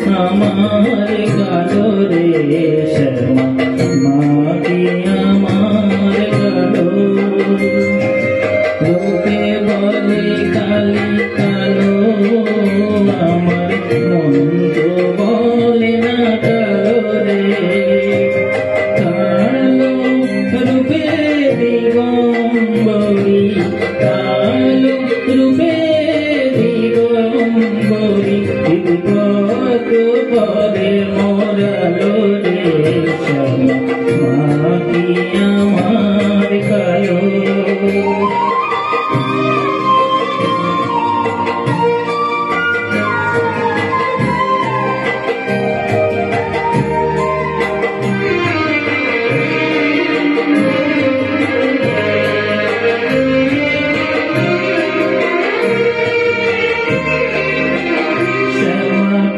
हमारे गालो रे शर्मा माँ की हमारे गालो रूपे बोले काली कालो हमारे मन तो बोले ना कालो रे कालो रूपे दिगंबरी कालो रूपे दिगंबरी करे मोरालो रे शर्मा माँ की हमार गायो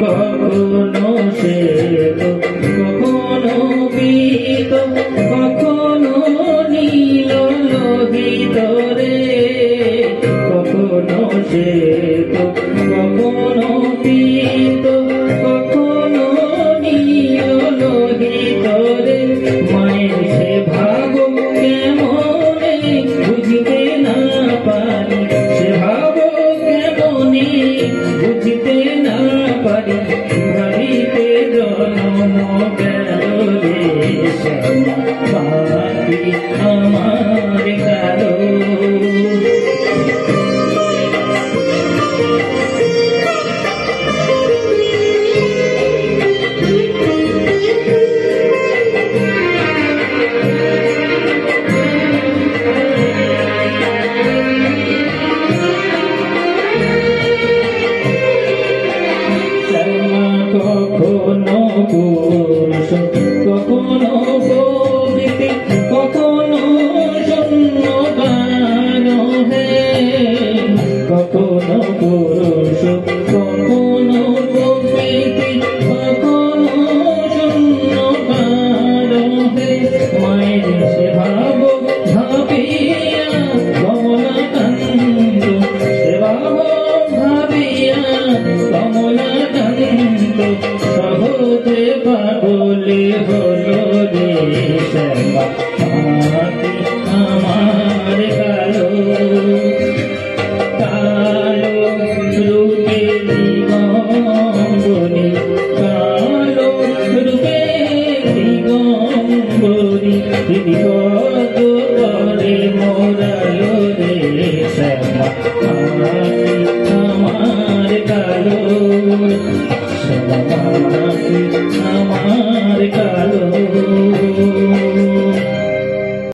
কখনো শ্বেত কখনো পীত কখনো নীল লোহিত রে কখনো শ্বেত কখনো পীত কখনো নীল লোহিত রে মায়ের সে ভাব কেমনে বুঝতে না পারি সে ভাব কেমনে বুঝতে না পারি ভাবিতে জন্ম গেল রে শর্মা বাকি আমার গেল কখনো পুরুষ কখনো প্রবৃত্তি কখনো শূন্যবান হে কখনো পুরুষ কখনো প্রবৃত্তি কখনো শূন্যবান হে মায়ের সে ভাব ভাবিয়া কমলাকান্ত সে ভাব ভাবিয়া কমলাকান্ত সহজে পাগলে হলো রে শর্মা মাটি আমার কালো কালো রূপে দিগম্বরী কালো রূপে দিগম্বরী